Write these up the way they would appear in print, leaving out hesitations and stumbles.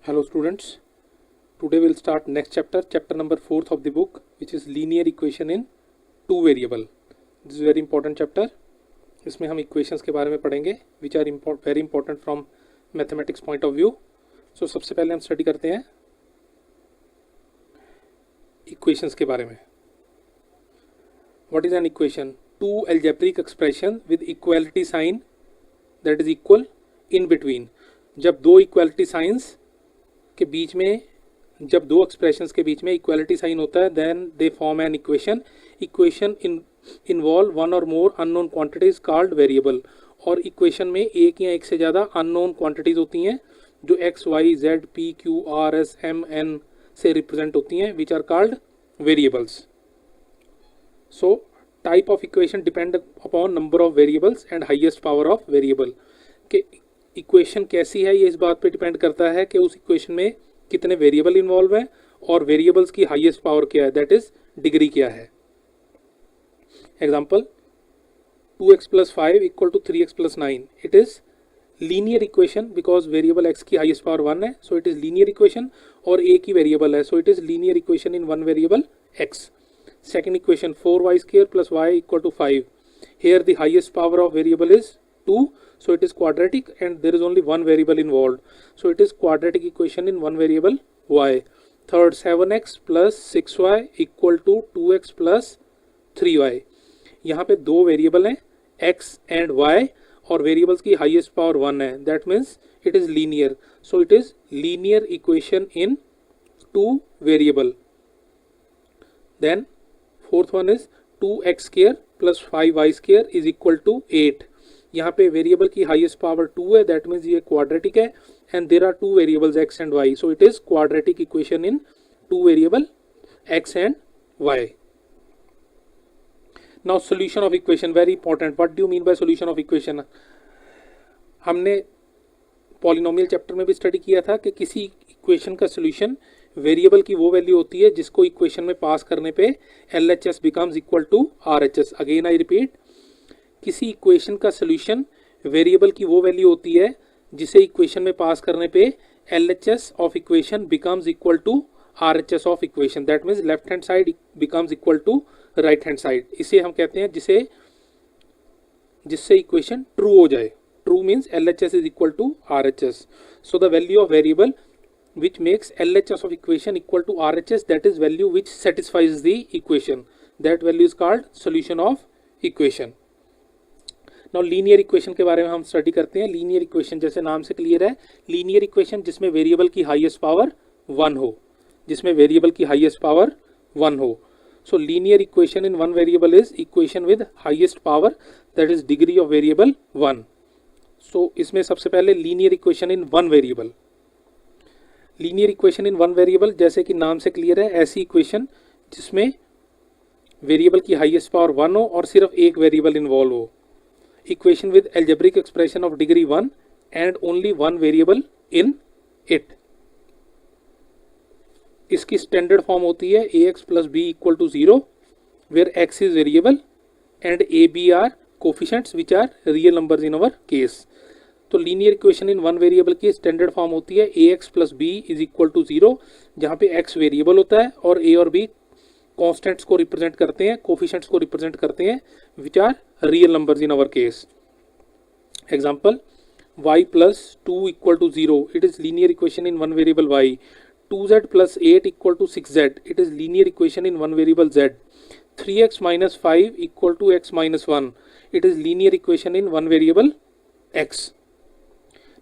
Hello students, today we'll start next chapter number 4th of the book, which is linear equation in two variable. This is very important chapter. इसमें हम equations के बारे में पढ़ेंगे which are very important from mathematics point of view. So सबसे पहले हम study करते हैं equations के बारे में. What is an equation? Two algebraic expression with equality sign that is equal in between. जब दो equality signs के बीच में जब दो एक्सप्रेशंस के बीच में इक्वालिटी साइन होता है then they form an equation involve one or more unknown quantities called variable. और इक्वेशन में एक या एक से ज़्यादा अननोन क्वांटिटीज होती हैं जो X Y Z P Q R S M N से रिप्रेजेंट होती हैं which are called variables. So type of equation depend upon number of variables and highest power of variable. के इक्वेशन कैसी है ये इस बात पे डिपेंड करता है कि उस इक्वेशन में कितने वेरिएबल इन्वॉल्व हैं और वेरिएबल्स की हाईएस्ट पावर क्या है, दैट इज डिग्री क्या है. Example 2x + 5 = 3x + 9. It is linear equation because variable x की हाईएस्ट पावर 1 है, सो इट इज लीनियर इक्वेशन. और a की वेरिएबल है, सो it is linear equation in one variable x. Second equation 4y² + y = 5. Here the highest power of variable is 2, so it is quadratic and there is only one variable involved, so it is quadratic equation in one variable y. Third, 7x + 6y = 2x + 3y. यहाँ पे दो variable हैं x and y और variables की highest power 1 है, that means it is linear, so it is linear equation in two variable. Then fourth one is 2x² + 5y² = 8. यहाँ पे variable की हाईएस्ट पावर 2 है, दैट मीन्स ये quadratic है and there are two variables x and y, so it is quadratic equation in two variable x and y. Now solution of equation, very important. What do you mean by solution of equation? हमने polynomial chapter में भी study किया था कि किसी equation का solution variable की वो वैल्यू होती है जिसको इक्वेशन में पास करने पे LHS becomes equal to RHS. Again I repeat, किसी इक्वेशन का सॉल्यूशन वेरिएबल की वो वैल्यू होती है जिसे इक्वेशन में पास करने पे LHS of equation becomes equal to RHS of equation. That means left hand side becomes equal to right hand side. इसे हम कहते हैं जिससे इक्वेशन ट्रू हो जाए. True means LHS is equal to RHS. So the value of variable which makes LHS of equation equal to RHS, that is value which satisfies the equation. That value is called solution of equation. Now linear equation के बारे में हम study करते हैं. linear equation जैसे नाम से clear है, linear equation जिसमें वेरिएबल की हाईएस्ट पावर 1 हो, जिसमें वेरिएबल की हाईएस्ट पावर 1 हो. So linear equation in one variable is equation with highest power, that is degree of variable 1. So इसमें सबसे पहले linear equation in one variable. Linear equation in one variable जैसे कि नाम से क्लियर है, ऐसी इक्वेशन जिसमें वेरिएबल की हाईएस्ट पावर 1 हो और सिर्फ एक वेरिएबल इन्वॉल्व हो. Equation with algebraic expression of degree 1 and only one variable in it. इसकी स्टैंडर्ड फॉर्म होती है ax + b = 0 where x is variable and a b are coefficients which are real numbers in our case. तो linear equation in one variable की standard form होती है ax + b = 0, जहाँ पे x variable होता है और a और b कॉन्स्टेंट्स को रिप्रेजेंट करते हैं, कोफिशिएंट्स को रिप्रेजेंट करते हैं which are real numbers in our case. Example y + 2 = 0, it is linear equation in one variable y. 2z + 8 = 6z, it is linear equation in one variable z. 3x - 5 = x - 1, it is linear equation in one variable x.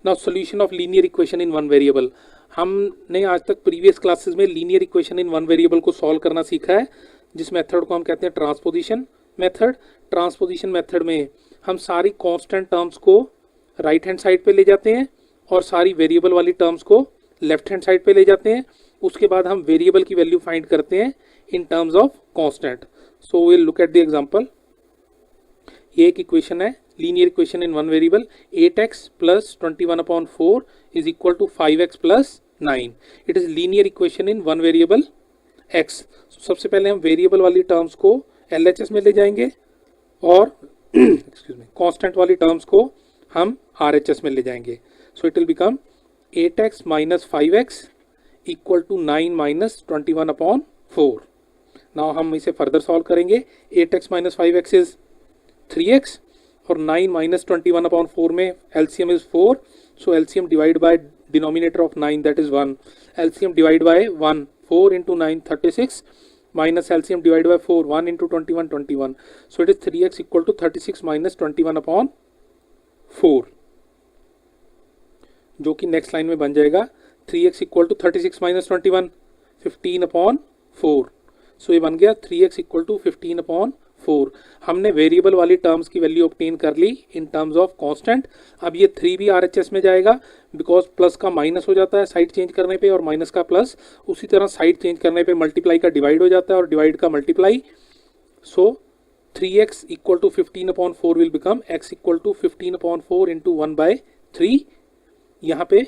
Now solution of linear equation in one variable. हमने आज तक previous classes में linear equation in one variable को solve करना सीखा है, जिस method को हम कहते हैं ट्रांसपोजिशन मेथड. ट्रांसपोजिशन मेथड में हम सारी कांस्टेंट टर्म्स को राइट हैंड साइड पे ले जाते हैं और सारी वेरिएबल वाली टर्म्स को लेफ्ट हैंड साइड पे ले जाते हैं. उसके बाद हम वेरिएबल की वैल्यू फाइंड करते हैं in terms of constant. So will look at the example. ये एक इक्वेशन है linear equation in one variable. 8x + 21/4 = 5x + 9. It is linear equation in one variable x. So, सबसे पहले हम वेरिएबल वाली टर्म्स को LHS में ले जाएंगे और कांस्टेंट वाली टर्म्स को हम RHS में ले जाएंगे. So it will become 8x minus 5x equal to 9 minus 21/4। Now हम इसे फर्दर सॉल्व करेंगे। 8x minus 5x is 3x और 9 माइनस 21/4 में LCM is 4, so LCM divide by denominator of 9 that is 1, LCM divide by 1, 4 into 9 36 minus LCM divided by 4, 1 into 21 21, so it is 3x equal to 36 minus 21/4, जो कि next line में बन जाएगा 3x equal to 36 minus 21 15/4, सो ये बन गया 3x equal to 15/4। हमने variable वाली टर्म्स की वैल्यू ऑब्टेन कर ली इन टर्म्स ऑफ कांस्टेंट। अब ये 3 भी आरएचएस में जाएगा बिकॉज प्लस का माइनस हो जाता है साइड चेंज करने पे और माइनस का प्लस, उसी तरह साइड चेंज करने पे मल्टीप्लाई का डिवाइड हो जाता है और डिवाइड का multiply. So 3x equal to 15/4 will become x equal to 15/4 into 1/3। यहाँ पे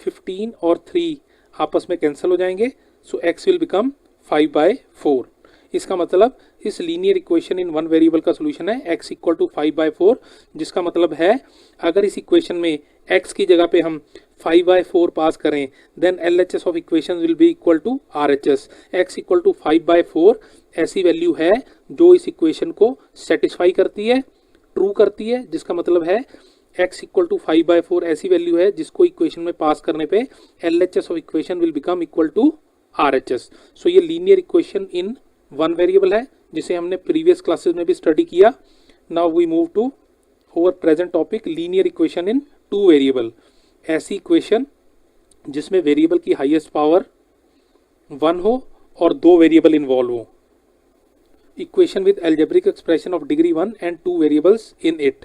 15 और 3 आपस में कैंसिल हो जाएंगे, सो x विल बिकम 5/4। इसका मतलब इस linear equation in one variable का सोल्यूशन है x इक्वल टू 5/4, जिसका मतलब है अगर इस इक्वेशन में x की जगह पे हम 5/4 पास करें then LHS of equation will be equal to RHS। x equal to 5/4 ऐसी वैल्यू है जो इस इक्वेशन को सेटिस्फाई करती है, ट्रू करती है, जिसका मतलब है x इक्वल टू 5/4 ऐसी वैल्यू है जिसको इक्वेशन में पास करने पे LHS of equation will become equal to RHS। So ये linear equation in one variable है जिसे हमने प्रीवियस क्लासेस में भी स्टडी किया। Now we move to over present topic linear equation in two variable. ऐसी इक्वेशन जिसमें वेरिएबल की हाईएस्ट पावर 1 हो और 2 वेरिएबल इन्वॉल्व हो। Equation with algebraic expression of degree 1 and 2 variables in it.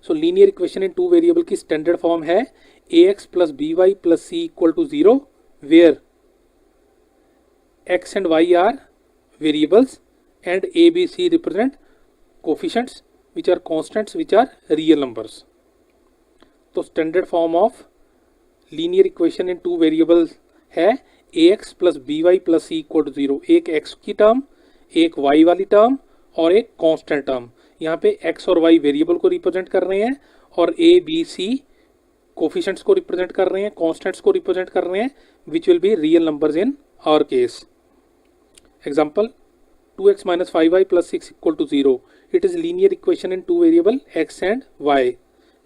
So linear equation in two variable की standard form है ax plus by plus c equal to 0 where x and y are variables and a, b, c represent coefficients which are constants which are real numbers। तो standard form of linear equation in two variables है ax plus by plus c equal to 0। एक x की term, एक y वाली term और एक constant term. यहाँ पे x और y वेरिएबल को रिप्रेजेंट कर रहे हैं और a, b, c कोफिशिएंट्स को रिप्रेजेंट कर रहे हैं, कांस्टेंट्स को रिप्रेजेंट कर रहे हैं which will be real numbers in our case. Example 2x minus 5y plus 6 equal to 0. It is linear equation in two variable x and y.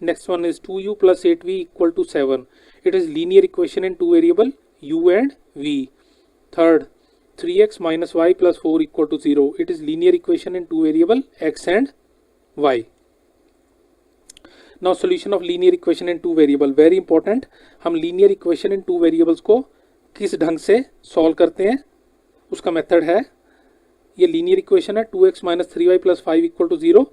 Next one is 2u plus 8v equal to 7. It is linear equation in two variable u and v. Third, 3x minus y plus 4 equal to 0. It is linear equation in two variable x and y. Now solution of linear equation in two variable. Very important. हम linear equation in two variables को किस ढंग से solve करते हैं उसका method है, ये लीनियर इक्वेशन है 2x minus 3y plus 5 equal to 0।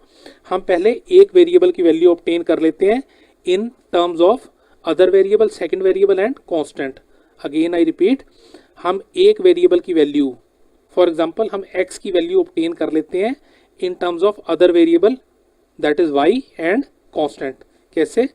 हम पहले एक वेरिएबल की वैल्यू ऑब्टेन कर लेते हैं in terms of other variable, second variable and constant. Again I repeat, हम एक वेरिएबल की वैल्यू, फॉर एग्जांपल हम x की वैल्यू ऑब्टेन कर लेते हैं in terms of other variable that is y and constant. कैसे?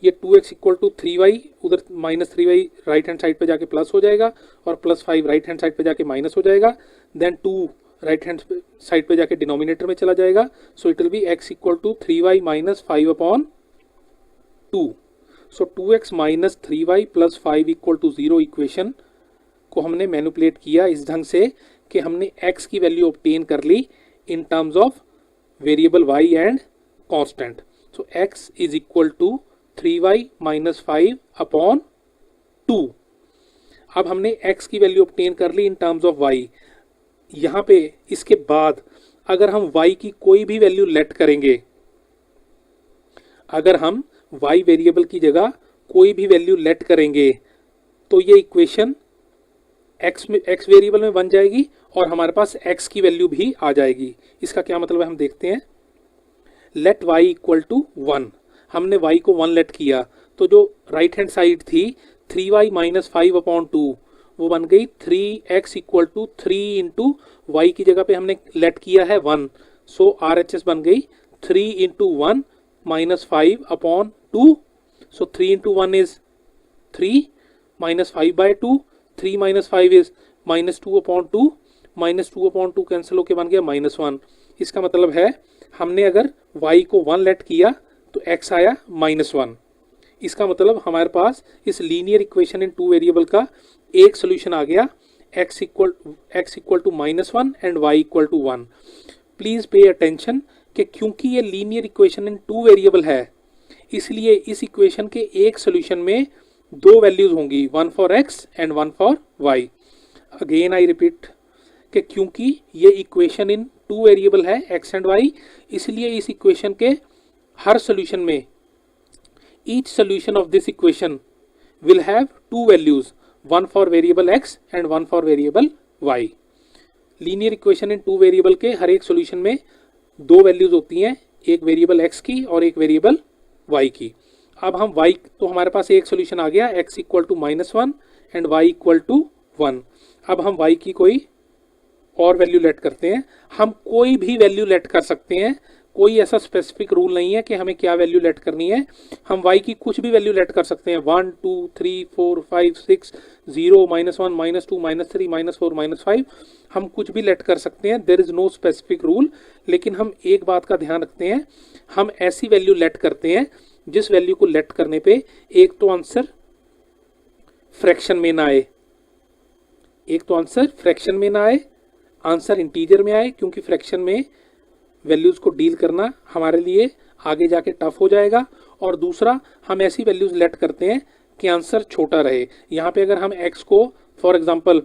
ये 2x इक्वल टू 3y, उधर minus 3y right hand side पे जाके प्लस हो जाएगा और प्लस 5 राइट हैंड साइड पे जाके माइनस हो जाएगा, देन 2 राइट हैंड साइड पे जाके डिनोमिनेटर में चला जाएगा। So it will be x equal to 3y minus 5/2। So 2x minus 3y plus 5 equal to 0 equation को हमने मैनिपुलेट किया इस ढंग से कि हमने x की वैल्यू ऑब्टेन कर ली in terms of variable y and constant. So x is equal to 3y minus 5/2। अब हमने x की वैल्यू ऑब्टेन कर ली इन टर्म्स ऑफ y। यहाँ पे इसके बाद अगर हम y की कोई भी वैल्यू लेट करेंगे, अगर हम y वेरिएबल की जगह कोई भी वैल्यू लेट करेंगे तो ये इक्वेशन x वेरिएबल में बन जाएगी और हमारे पास x की वैल्यू भी आ जाएगी। इसका क्या मतलब है हम देखते हैं। लेट y इक्वल टू 1, हमने y को 1 लेट किया तो जो राइट हैंड साइड थी 3y माइनस 5/2 वो बन गई 3x equal to 3 into Y की जगह पे हमने लेट किया है 1, सो RHS बन गई 3 into 1 minus 5/2। So 3 into 1 is 3 minus 5/2, 3 minus 5 is minus 2/2, minus 2/2 cancel होके बन गया -1। इसका मतलब है हमने अगर y को 1 लेट किया तो x आया -1। इसका मतलब हमारे पास इस linear equation in two variable का एक सोल्यूशन आ गया, x equal to -1 and y equal to 1। Please pay attention कि क्योंकि ये linear equation in two variable है, इसलिए इस इक्वेशन के एक सोल्यूशन में दो वैल्यूज होंगी, one for x and one for y। Again I repeat कि क्योंकि ये इक्वेशन इन टू वेरिएबल है x एंड y, इसलिए इस इक्वेशन के हर सोल्यूशन में each solution of this equation will have two values, one for variable x and one for variable y। Linear equation in two variable के हर एक solution में दो वैल्यूज होती हैं, एक वेरिएबल x की और एक वेरिएबल y की। अब हम y, तो हमारे पास एक सॉल्यूशन आ गया x equal to -1 and y equal to 1। अब हम y की कोई और वैल्यू लेट करते हैं। हम कोई भी वैल्यू लेट कर सकते हैं, कोई ऐसा स्पेसिफिक रूल नहीं है कि हमें क्या वैल्यू लेट करनी है। हम y की कुछ भी वैल्यू लेट कर सकते हैं, 1 2 3 4 5 6 0 -1 -2 -3 -4 -5, हम कुछ भी लेट कर सकते हैं। There is no specific rule. लेकिन हम एक बात का ध्यान रखते हैं, हम ऐसी वैल्यू लेट करते हैं जिस वैल्यू को लेट करने पे एक तो आंसर फ्रैक्शन में ना आए, एक तो आंसर फ्रैक्शन में ना आए, आंसर इंटीजर में आए, क्योंकि फ्रैक्शन में वैल्यूज़ को डील करना हमारे लिए आगे जाके टफ हो जाएगा। और दूसरा, हम ऐसी वैल्यूज़ लेट करते हैं कि आंसर छोटा रहे। यहाँ पे अगर हम x को, फॉर एग्जांपल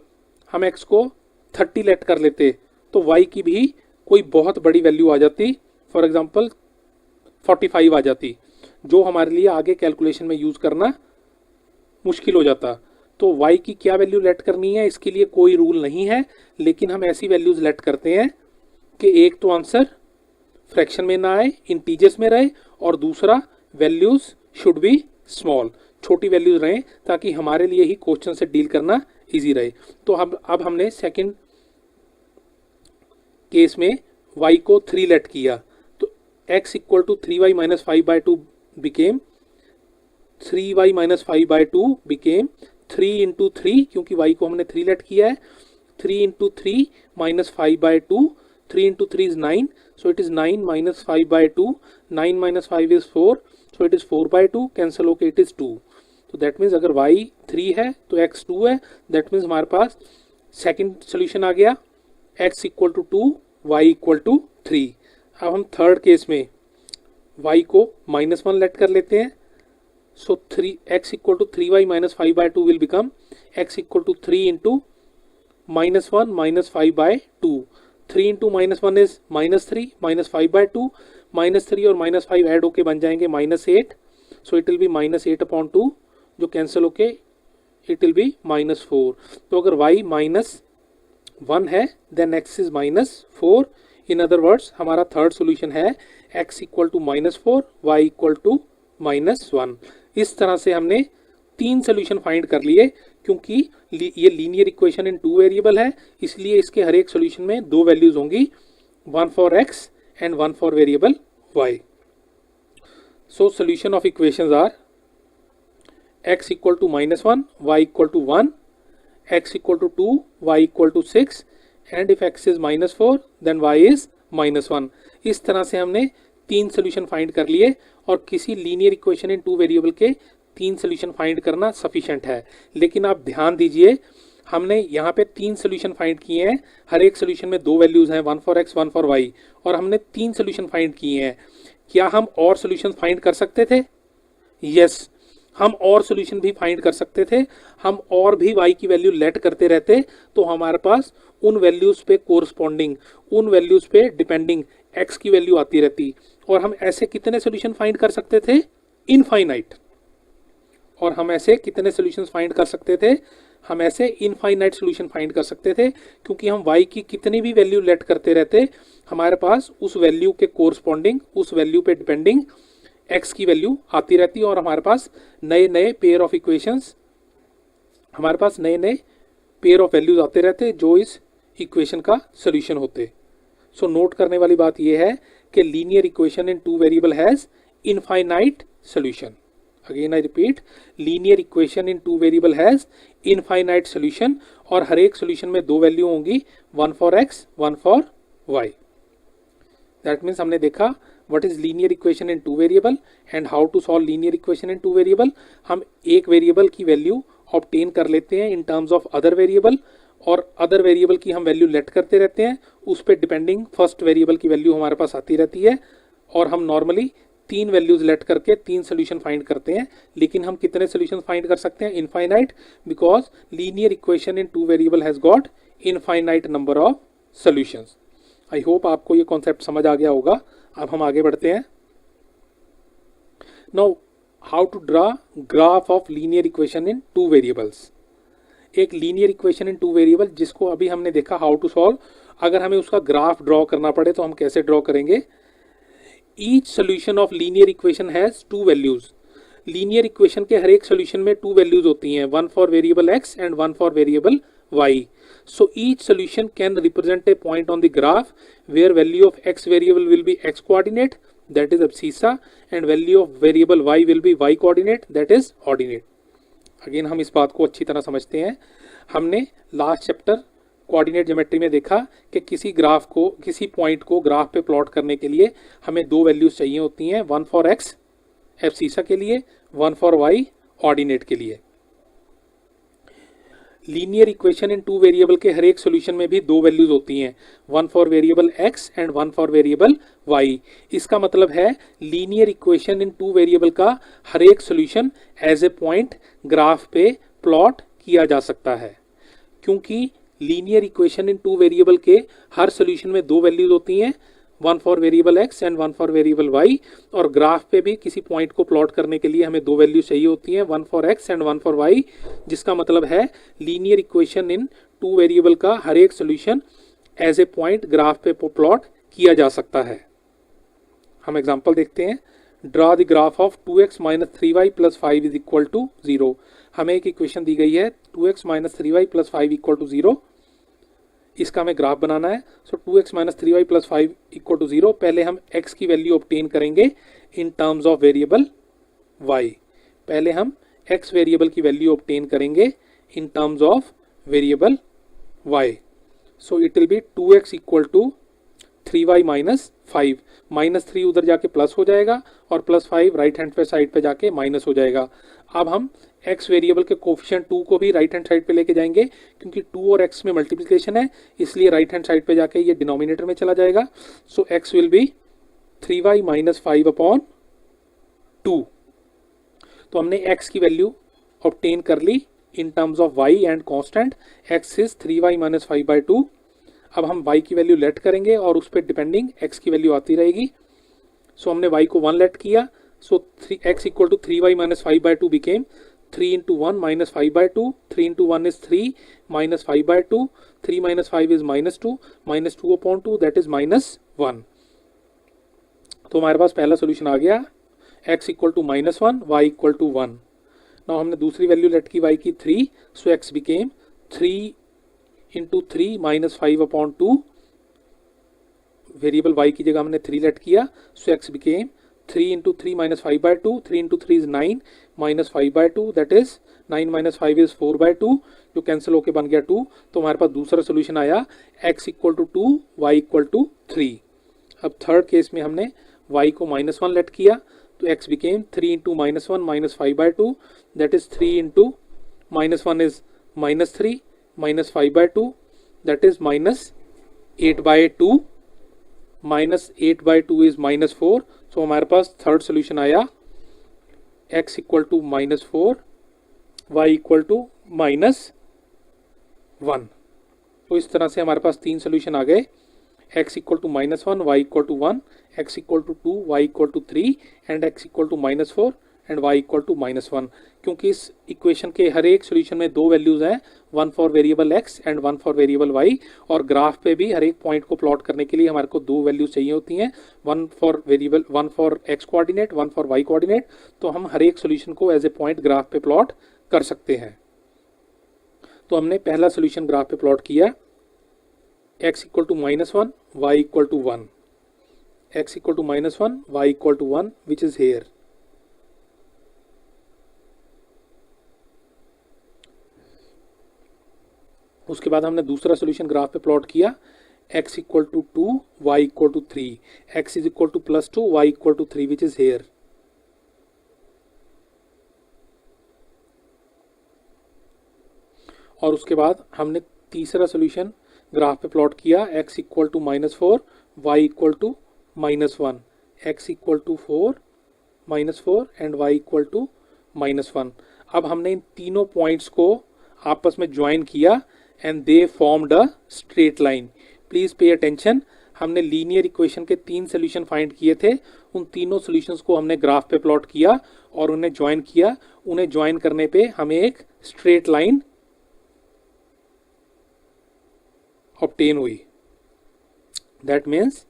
हम x को 30 लेट कर लेते तो y की भी कोई बहुत बड़ी वैल्यू आ जाती, फॉर एग्जांपल 45 आ जाती, जो हमारे लिए आगे कैलकुलेशन में यूज़ करना मुश्किल हो जाता। तो y की क्या वैल्यू लेट करनी है, इसके लिए कोई रूल नहीं है, लेकिन हम ऐसी वैल्यूज़ लेट करते हैं कि एक तो आंसर फ्रैक्शन में ना आए, इंटीजर्स में रहे, और दूसरा वैल्यूज शुड बी स्मॉल, छोटी वैल्यूज रहें, ताकि हमारे लिए ही क्वेश्चन से डील करना इजी रहे। तो अब हमने सेकंड केस में y को 3 लेट किया, तो x equal to 3y minus 5/2 became 3y minus 5/2 became 3 into 3, क्योंकि y को हमने 3 लेट किया है, 3 into 3 minus 5/2, 3 into 3 is 9, so it is 9 minus 5/2, 9 minus 5 is 4, so it is 4/2, cancel होके it is 2। तो that means अगर y 3 है तो x 2 है, that means हमारे पास सेकंड सोल्यूशन आ गया, x equal to 2, y equal to 3। अब हम थर्ड केस में y को -1 लेट कर लेते हैं, so x equal to 3y minus 5/2 will become x equal to 3 into -1 minus 5/2, 3 into -1 is -3 minus 5/2, -3 और -5 ऐड होके बन जाएंगे -8, सो इट विल बी -8/2, जो कैंसिल होके इट विल बी -4। तो अगर y -1 है then x is -4। In other words हमारा थर्ड सोल्यूशन है x equal to -4, y equal to -1। इस तरह से हमने 3 सोल्यूशन फाइंड कर लिए। क्योंकि ये linear equation in two variable है, इसलिए इसके हर एक सोल्यूशन में दो वैल्यूज होंगी, one for x and one for variable y। So solution of equations are x equal to -1, y equal to 1, x equal to 2, y equal to 6, and if x is -4 then y is -1। इस तरह से हमने 3 solution find कर लिए, और किसी linear equation in two variable के 3 solution find करना सफिशेंट है। लेकिन आप ध्यान दीजिए, हमने यहाँ पे 3 सोल्यूशन फाइंड किए हैं, हर एक सोल्यूशन में दो वैल्यूज हैं, one for x one for y, और हमने 3 सोल्यूशन फाइंड किए हैं। क्या हम और सोल्यूशन फाइंड कर सकते थे? यस, हम और सोल्यूशन भी फाइंड कर सकते थे। हम और भी y की वैल्यू लेट करते रहते तो हमारे पास उन वैल्यूज पे कोरस्पॉन्डिंग, उन वैल्यूज पे डिपेंडिंग x की वैल्यू आती रहती, और हम ऐसे कितने सोल्यूशन फाइंड कर सकते थे? इनफाइनाइट। और हम ऐसे कितने सॉल्यूशंस फाइंड कर सकते थे? हम ऐसे इनफाइनाइट सॉल्यूशन फाइंड कर सकते थे, क्योंकि हम y की कितनी भी वैल्यू लेट करते रहते, हमारे पास उस वैल्यू के कोरस्पॉन्डिंग, उस वैल्यू पे डिपेंडिंग x की वैल्यू आती रहती, और हमारे पास नए नए पेयर ऑफ इक्वेशंस, हमारे पास नए नए पेयर ऑफ वैल्यूज आते रहते जो इस इक्वेशन का सोल्यूशन होते। सो नोट करने वाली बात यह है कि linear equation in two variable has infinite solution. Again I repeat, linear equation in two variable has infinite solution, और हर एक सोल्यूशन में दो वैल्यू होंगी, one for x one for y। That means हमने देखा what is linear equation in two variable and how to solve linear equation in two variable. हम एक वेरिएबल की वैल्यू ऑब्टेन कर लेते हैं in terms of other variable और other variable की हम वैल्यू लेट करते रहते हैं, उस पर डिपेंडिंग फर्स्ट वेरिएबल की वैल्यू हमारे पास आती रहती है और हम नॉर्मली तीन वैल्यूज लेट करके तीन सोल्यूशन फाइंड करते हैं। लेकिन हम कितने सोल्यूशन फाइंड कर सकते हैं? Infinite, because linear equation in two variable has got infinite number of solutions. I hope आपको ये कॉन्सेप्ट समझ आ गया होगा। अब हम आगे बढ़ते हैं। Now how to draw graph of linear equation in two variables. एक linear equation in two variable जिसको अभी हमने देखा हाउ टू सॉल्व, अगर हमें उसका ग्राफ ड्रॉ करना पड़े तो हम कैसे ड्रॉ करेंगे? Each solution of linear equation has two values. Linear equation के हर एक सोल्यूशन में टू वैल्यूज होती हैं, one for variable x and one for variable y. So each solution can represent a point on the graph where value of x variable will be x coordinate, that is abscissa, and value of variable y will be y coordinate, that is ordinate. Again हम इस बात को अच्छी तरह समझते हैं। हमने last chapter coordinate geometry में देखा कि किसी ग्राफ को, किसी पॉइंट को ग्राफ पे प्लॉट करने के लिए हमें दो वैल्यूज चाहिए होती हैं, वन फॉर एक्स एब्सिसा के लिए, वन फॉर वाई ऑर्डिनेट के लिए। Linear equation in two variable के हर एक सॉल्यूशन में भी दो वैल्यूज होती हैं, one for variable x and one for variable y। इसका मतलब है linear equation in two variable का हर एक solution as a point graph पे प्लॉट किया जा सकता है। क्योंकि linear equation in two variable के हर सॉल्यूशन में दो वैल्यूज होती हैं, one for variable x and one for variable y, और ग्राफ पे भी किसी पॉइंट को प्लॉट करने के लिए हमें दो वैल्यू चाहिए होती हैं, one for x and one for y, जिसका मतलब है linear equation in two variable का हर एक solution as a point graph पे प्लॉट किया जा सकता है। हम एग्जांपल देखते हैं। Draw the graph of 2x minus 3y plus 5 is equal to 0। हमें एक इक्वेशन दी गई है 2x minus 3y plus 5 equal to 0, इसका हमें ग्राफ बनाना है। So 2x minus 3y plus 5 equal to 0। पहले हम x की वैल्यू ऑब्टेन करेंगे in terms of variable y। पहले हम x वेरिएबल की वैल्यू ऑब्टेन करेंगे in terms of variable y। So it will be 2x equal to 3y minus 5, minus 3 उधर जाके प्लस हो जाएगा और प्लस 5 राइट हैंड पे साइड पे जाके माइनस हो जाएगा। अब हम x वेरिएबल के कोफिशिएंट 2 को भी राइट हैंड साइड पे लेके जाएंगे, क्योंकि 2 और x में मल्टीप्लिकेशन है, इसलिए राइट हैंड साइड पे जाके ये डिनोमिनेटर में चला जाएगा। So x will be 3y minus 5 upon 2। तो हमने x की वैल्यू ऑब्टेन कर ली in terms of y and constant. x is 3y minus 5 by 2। अब हम y की वैल्यू लेट करेंगे और उस पर डिपेंडिंग x की वैल्यू आती रहेगी। सो हमने y को 1 लेट किया। So x equal to 3y minus 5 by 2 became 3 into 1 minus 5 by 2, 3 into 1 is 3 minus 5 by 2, 3 minus 5 is minus 2, minus 2 upon 2 that is minus 1। तो हमारे पास पहला सोल्यूशन आ गया, x equal to minus 1, y equal to 1। Now हमने दूसरी value let की y की 3, so x became 3 into 3 minus 5 upon 2। Variable y की जगह हमने 3 लेट किया, so x became 3 into 3 minus 5 by 2, 3 into 3 is 9 minus 5 by 2, that is 9 minus 5 is 4 by 2, जो cancel होके बन गया 2। तो हमारे पास दूसरा सोल्यूशन आया x equal to 2, y equal to 3। अब थर्ड केस में हमने y को माइनस 1 लेट किया, तो x became 3 into minus 1 minus 5 by 2, that is 3 into minus 1 is minus 3 minus 5 by 2, that is minus 8 by 2, minus 8 by 2 is minus 4। तो हमारे पास third solution आया x equal to minus 4, y equal to minus 1। तो इस तरह से हमारे पास तीन सोल्यूशन आ गए, x equal to minus 1, y equal to 1, x equal to 2, y equal to 3 and x equal to minus 4 and y equal to minus 1। क्योंकि इस इक्वेशन के हर एक सोल्यूशन में दो वैल्यूज हैं, one for variable x and one for variable y, और graph पे भी हर एक पॉइंट को प्लॉट करने के लिए हमारे को दो वैल्यूज चाहिए होती हैं, one for variable, one for x coordinate, one for y coordinate. तो हम हर एक सोल्यूशन को एज ए पॉइंट ग्राफ पे प्लॉट कर सकते हैं। तो हमने पहला सोल्यूशन ग्राफ पे प्लॉट किया, x equal to minus 1, y equal to 1, x equal to minus 1, y equal to 1, which is here. उसके बाद हमने दूसरा सोल्यूशन ग्राफ पे प्लॉट किया, x equal to 2, y equal to 3, x is equal to plus 2, y equal to 3, which is here. और उसके बाद हमने तीसरा सोल्यूशन ग्राफ पे प्लॉट किया, x equal to -4, y equal to -1, x equal to 4, -4 and y equal to -1. अब हमने इन तीनों पॉइंट्स को आपस में ज्वाइन किया and they formed a straight line. Please pay attention. हमने लीनियर इक्वेशन के 3 सोल्यूशन फाइंड किए थे. उन तीनों सोल्यूशंस को हमने ग्राफ पे प्लॉट किया और उन्हें ज्वाइन किया. उन्हें ज्वाइन करने पे हमें एक स्ट्रेट लाइन ऑब्टेन हुई. दैट मीन्स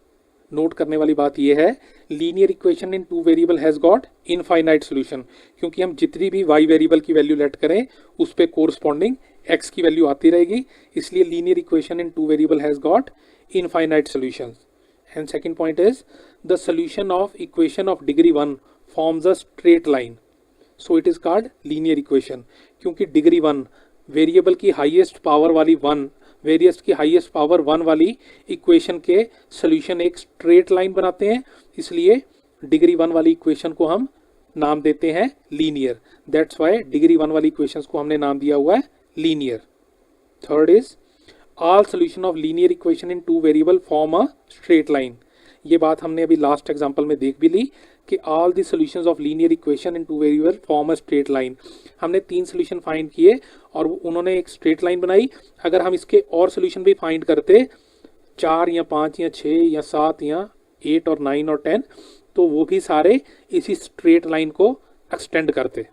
नोट करने वाली बात यह है, linear equation in 2 variable has got infinite solution. क्योंकि हम जितनी भी y वेरिएबल की वैल्यू लेट करें उस पे कोरस्पॉन्डिंग x की वैल्यू आती रहेगी. इसलिए linear equation in 2 variable has got infinite solutions. And second point is the solution of equation of degree 1 forms a straight line. So it is called linear equation. क्योंकि degree 1 variable की highest power वाली 1 variables की highest power 1 वाली equation के solution एक straight line बनाते हैं. इसलिए डिग्री 1 वाली इक्वेशन को हम नाम देते हैं लीनियर. दैट्स वाई डिग्री 1 वाली इक्वेशंस को हमने नाम दिया हुआ है linear. Third is all solution of linear equation in 2 variable form a straight line. ये बात हमने अभी लास्ट एग्जांपल में देख भी ली कि all the solutions of linear equation in 2 variable form a straight line. हमने 3 सॉल्यूशन फाइंड किए और उन्होंने एक स्ट्रेट लाइन बनाई. अगर हम इसके और सॉल्यूशन भी फाइंड करते 4 या 5 या 6 या 7 या 8 और 9 और 10, तो वो भी सारे इसी स्ट्रेट लाइन को एक्सटेंड करते.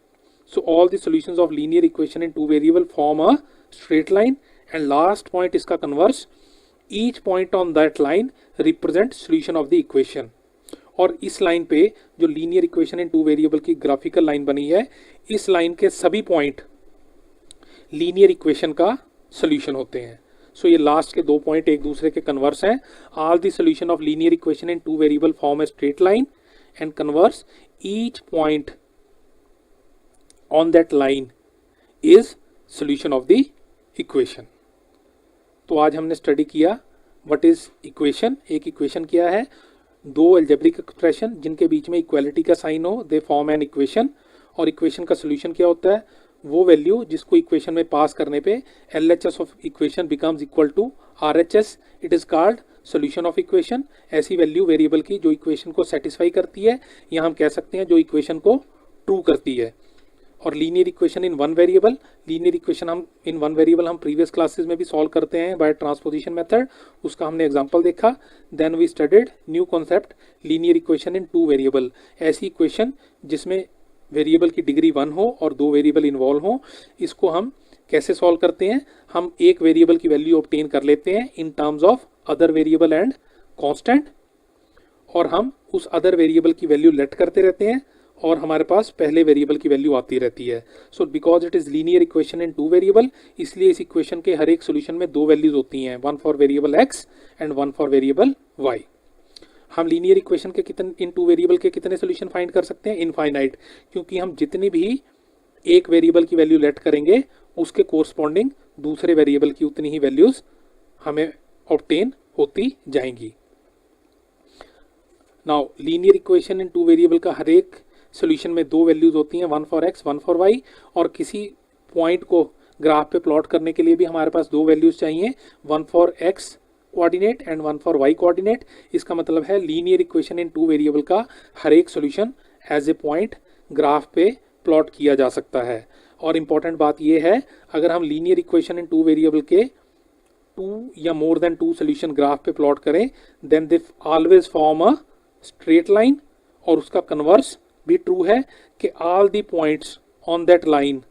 So all the solutions of linear equation in 2 variable form a straight line. And last point इसका converse, each point on that line represent solution of the equation. और इस लाइन पे जो linear equation in 2 variable की graphical line बनी है, इस line के सभी पॉइंट लीनियर इक्वेशन का सॉल्यूशन होते हैं. सो ये लास्ट के 2 पॉइंट एक दूसरे के कन्वर्स हैं. All the solution of linear equation in 2 variable form a straight line and converse each point on that line is solution of the equation. तो आज हमने स्टडी किया व्हाट इज इक्वेशन. एक इक्वेशन क्या है, 2 अलजेब्रिक एक्सप्रेशन जिनके बीच में equality का साइन हो, दे फॉर्म एन इक्वेशन. और इक्वेशन का सोल्यूशन क्या होता है, वो वैल्यू जिसको इक्वेशन में पास करने पे LHS of equation becomes equal to RHS. It is called solution of equation. ऐसी वैल्यू वेरिएबल की जो इक्वेशन को सेटिस्फाई करती है, या हम कह सकते हैं जो इक्वेशन को ट्रू करती है. और लीनियर इक्वेशन इन 1 वेरिएबल, लीनियर इक्वेशन हम इन 1 वेरिएबल हम प्रीवियस क्लासेस में भी सॉल्व करते हैं बाय ट्रांसपोजिशन मेथड. उसका हमने एग्जांपल देखा. Then we studied new concept linear equation in 2 variable. ऐसी इक्वेशन जिसमें वेरिएबल की डिग्री 1 हो और 2 वेरिएबल इन्वॉल्व हो. इसको हम कैसे सॉल्व करते हैं, हम एक वेरिएबल की वैल्यू ऑब्टेन कर लेते हैं in terms of other variable and constant, और हम उस अदर वेरिएबल की वैल्यू लेट करते रहते हैं और हमारे पास पहले वेरिएबल की वैल्यू आती रहती है. So because it is linear equation in 2 variable, इसलिए इस इक्वेशन के हर एक सोल्यूशन में 2 वैल्यूज होती हैं, 1 for variable x and 1 for variable y. हम लीनियर इक्वेशन के इन 2 वेरिएबल के कितने सोल्यूशन फाइंड कर सकते हैं, इनफाइनाइट. क्योंकि हम जितनी भी एक वेरिएबल की वैल्यू लेट करेंगे उसके कोरस्पॉन्डिंग दूसरे वेरिएबल की उतनी ही वैल्यूज हमें ऑब्टेन होती जाएंगी. Now linear equation in 2 variable का हर एक सोल्यूशन में 2 वैल्यूज होती हैं, 1 फॉर x 1 फॉर y. और किसी पॉइंट को ग्राफ पे प्लॉट करने के लिए भी हमारे पास 2 वैल्यूज चाहिए, 1 for x coordinate and 1 for y coordinate. इसका मतलब है लीनियर इक्वेशन इन 2 वेरिएबल का हर एक solution as a point graph पे प्लॉट किया जा सकता है. और इम्पॉर्टेंट बात यह है, अगर हम लीनियर इक्वेशन इन 2 वेरिएबल के 2 या मोर देन 2 सोल्यूशन ग्राफ पे प्लॉट करें, then they always form a straight line. और उसका कन्वर्स भी ट्रू है कि all the points on that line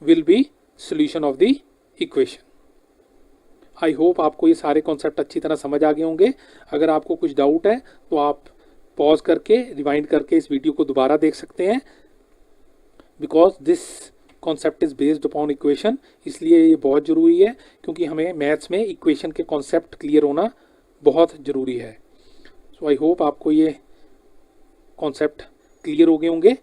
will be solution of the equation. I hope आपको ये सारे कॉन्सेप्ट अच्छी तरह समझ आ गए होंगे. अगर आपको कुछ डाउट है तो आप पॉज करके रिवाइंड करके इस वीडियो को दोबारा देख सकते हैं, because this concept is based upon equation. इसलिए ये बहुत ज़रूरी है, क्योंकि हमें मैथ्स में इक्वेशन के कॉन्सेप्ट क्लियर होना बहुत ज़रूरी है. सो आई होप आपको ये कॉन्सेप्ट क्लियर हो गए होंगे.